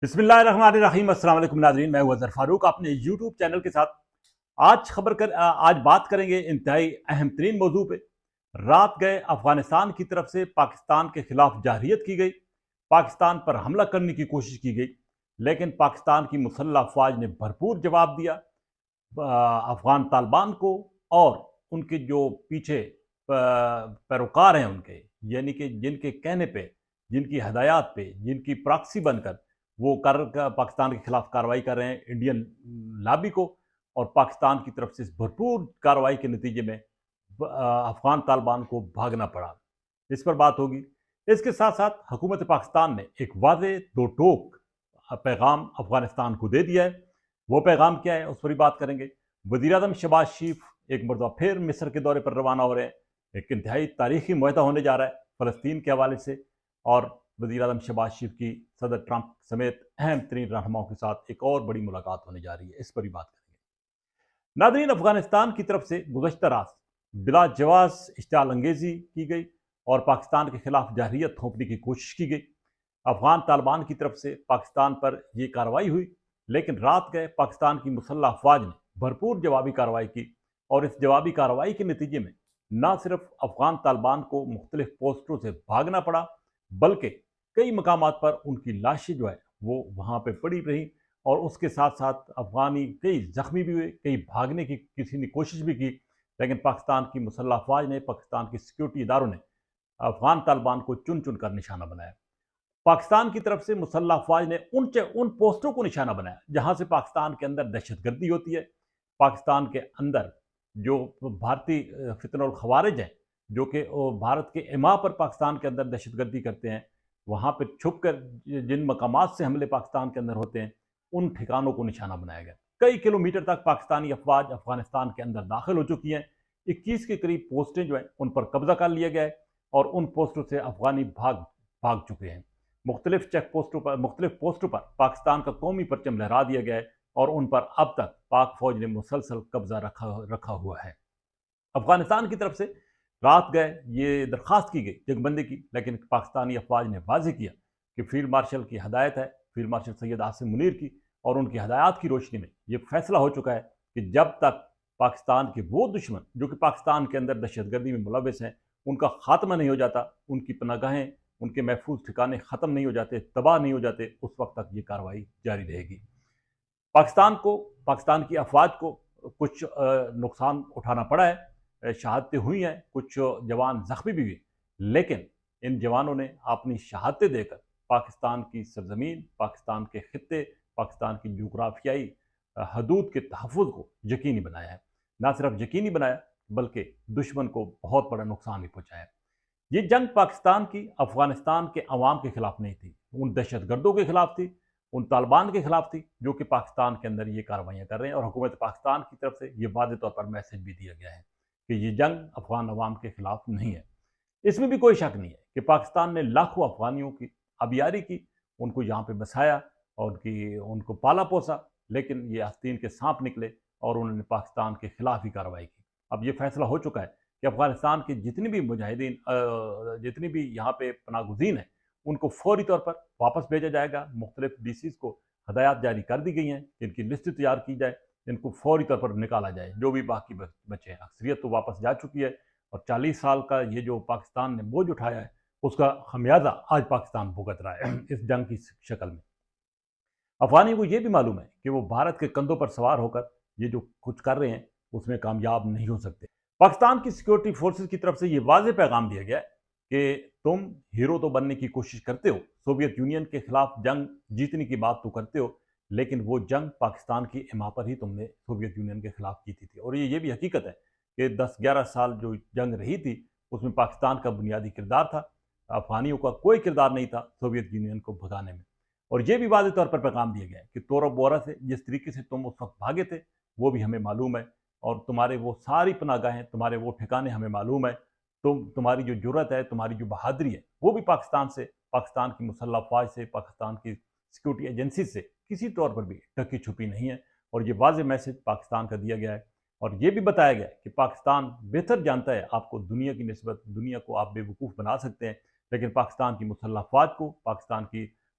بسم اللہ الرحمن الرحیم۔ السلام علیکم ناظرین، میں ہوں اظہر فاروق اپنے یوٹیوب چینل کے ساتھ۔ آج بات کریں گے انتہائی اہم ترین موضوع پہ۔ رات گئے افغانستان کی طرف سے پاکستان کے خلاف جارحیت کی گئی، پاکستان پر حملہ کرنے کی کوشش کی گئی، لیکن پاکستان کی مسلح افواج نے بھرپور جواب دیا۔ افغان طالبان کو اور ان کے جو پیچھے پیروکار ہیں ان کے، یعنی کہ جن کے کہنے پہ، جن کی ہدایات پہ، جن کی پراکسی بن کر وہ پاکستان کے خلاف کارروائی کر رہے ہیں انڈین لابی کو، اور پاکستان کی طرف سے اس بھرپور کارروائی کے نتیجے میں افغان طالبان کو بھاگنا پڑا، اس پر بات ہوگی۔ اس کے ساتھ ساتھ حکومت پاکستان نے ایک واضح دو ٹوک پیغام افغانستان کو دے دیا ہے۔ وہ پیغام کیا ہے اس پر بھی بات کریں گے۔ وزیر اعظم شہباز شریف ایک مرتبہ پھر مصر کے دورے پر روانہ ہو رہے ہیں۔ ایک انتہائی تاریخی معاہدہ ہونے جا رہا ہے فلسطین کے حوالے سے، اور وزیر اعظم شہباز شریف کی صدر ٹرمپ سمیت اہم ترین رہنماؤں کے ساتھ ایک اور بڑی ملاقات ہونے جا رہی ہے، اس پر بھی بات کریں گے۔ ناظرین، افغانستان کی طرف سے گزشتہ رات بلا جواز اشتعال انگیزی کی گئی اور پاکستان کے خلاف جارحیت تھوپنے کی کوشش کی گئی۔ افغان طالبان کی طرف سے پاکستان پر یہ کارروائی ہوئی، لیکن رات گئے پاکستان کی مسلح افواج نے بھرپور جوابی کارروائی کی، اور اس جوابی کارروائی کے نتیجے میں نہ صرف افغان طالبان کو مختلف پوسٹوں سے بھاگنا پڑا، بلکہ کئی مقامات پر ان کی لاشیں جو ہے وہ وہاں پہ پڑی رہی، اور اس کے ساتھ ساتھ افغانی کئی زخمی بھی ہوئے، کئی بھاگنے کی کسی نے کوشش بھی کی، لیکن پاکستان کی مسلح افواج نے، پاکستان کی سیکیورٹی اداروں نے افغان طالبان کو چن چن کر نشانہ بنایا۔ پاکستان کی طرف سے مسلح افواج نے ان پوسٹوں کو نشانہ بنایا جہاں سے پاکستان کے اندر دہشت گردی ہوتی ہے۔ پاکستان کے اندر جو بھارتی فتن الخوارج ہیں، جو کہ بھارت کے ایما پر پاکستان کے اندر دہشت گردی کرتے ہیں، وہاں پہ چھپ کر جن مقامات سے حملے پاکستان کے اندر ہوتے ہیں، ان ٹھکانوں کو نشانہ بنایا گیا۔ کئی کلومیٹر تک پاکستانی افواج افغانستان کے اندر داخل ہو چکی ہیں۔ 21 کے قریب پوسٹیں جو ہیں ان پر قبضہ کر لیا گیا ہے، اور ان پوسٹوں سے افغانی بھاگ چکے ہیں۔ مختلف پوسٹوں پر پاکستان کا قومی پرچم لہرا دیا گیا ہے، اور ان پر اب تک پاک فوج نے مسلسل قبضہ رکھا ہوا ہے۔ افغانستان کی طرف سے رات گئے یہ درخواست کی گئی جنگ بندی کی، لیکن پاکستانی افواج نے واضح کیا کہ فیلڈ مارشل کی ہدایت ہے، فیلڈ مارشل سید عاصم منیر کی، اور ان کی ہدایات کی روشنی میں یہ فیصلہ ہو چکا ہے کہ جب تک پاکستان کے وہ دشمن جو کہ پاکستان کے اندر دہشت گردی میں ملوث ہیں، ان کا خاتمہ نہیں ہو جاتا، ان کی پناہ گاہیں، ان کے محفوظ ٹھکانے ختم نہیں ہو جاتے، تباہ نہیں ہو جاتے، اس وقت تک یہ کارروائی جاری رہے گی۔ پاکستان کی افواج کو کچھ نقصان اٹھانا پڑا ہے، شہادتیں ہوئی ہیں، کچھ جوان زخمی بھی ہوئے، لیکن ان جوانوں نے اپنی شہادتیں دے کر پاکستان کی سرزمین، پاکستان کے خطے، پاکستان کی جغرافیائی حدود کے تحفظ کو یقینی بنایا ہے۔ نہ صرف یقینی بنایا، بلکہ دشمن کو بہت بڑا نقصان بھی پہنچایا۔ یہ جنگ پاکستان کی افغانستان کے عوام کے خلاف نہیں تھی، ان دہشت گردوں کے خلاف تھی، ان طالبان کے خلاف تھی جو کہ پاکستان کے اندر یہ کارروائیاں کر رہے ہیں، اور حکومت پاکستان کی طرف سے یہ واضح طور پر میسج بھی دیا گیا ہے کہ یہ جنگ افغان عوام کے خلاف نہیں ہے۔ اس میں بھی کوئی شک نہیں ہے کہ پاکستان نے لاکھوں افغانیوں کی آبیاری کی، ان کو یہاں پہ بسایا اور ان کو پالا پوسا، لیکن یہ آستین کے سانپ نکلے اور انہوں نے پاکستان کے خلاف ہی کارروائی کی۔ اب یہ فیصلہ ہو چکا ہے کہ افغانستان کے جتنے بھی مجاہدین، جتنے بھی یہاں پہ پناہ گزین ہیں، ان کو فوری طور پر واپس بھیجا جائے گا۔ مختلف ڈی سیز کو ہدایات جاری کر دی گئی ہیں، ان کی لسٹ تیار کی جائے، ان کو فوری طور پر نکالا جائے۔ جو بھی باقی بچے ہیں، اکثریت تو واپس جا چکی ہے، اور 40 سال کا یہ جو پاکستان نے بوجھ اٹھایا ہے، اس کا خمیازہ آج پاکستان بھگت رہا ہے اس جنگ کی شکل میں۔ افغانیوں کو یہ بھی معلوم ہے کہ وہ بھارت کے کندھوں پر سوار ہو کر یہ جو کچھ کر رہے ہیں اس میں کامیاب نہیں ہو سکتے۔ پاکستان کی سیکیورٹی فورسز کی طرف سے یہ واضح پیغام دیا گیا ہے کہ تم ہیرو تو بننے کی کوشش کرتے ہو، سوویت یونین کے خلاف جنگ جیتنے کی بات تو کرتے ہو، لیکن وہ جنگ پاکستان کی ایما پر ہی تم نے سوویت یونین کے خلاف جیتی تھی۔ اور یہ بھی حقیقت ہے کہ 10-11 سال جو جنگ رہی تھی اس میں پاکستان کا بنیادی کردار تھا، افغانیوں کا کوئی کردار نہیں تھا سوویت یونین کو بھگانے میں۔ اور یہ بھی واضح طور پر پیغام دیا گیا ہے کہ تورا بورا سے جس طریقے سے تم اس وقت بھاگے تھے وہ بھی ہمیں معلوم ہے، اور تمہارے وہ ساری پناہ گاہیں، تمہارے وہ ٹھکانے ہمیں معلوم ہے۔ تمہاری جو جرت ہے، تمہاری جو بہادری ہے، وہ بھی پاکستان سے، پاکستان کی مسلح افواج سے، پاکستان کی سیکیورٹی ایجنسی سے کسی طور پر بھی ڈھکی چھپی نہیں ہے۔ اور یہ واضح میسج پاکستان کا دیا گیا ہے، اور یہ بھی بتایا گیا ہے کہ پاکستان بہتر جانتا ہے آپ کو دنیا کی نسبت، دنیا کو آپ بے وقوف بنا سکتے ہیں، لیکن پاکستان کی مسلح افواج کو، پاکستان کی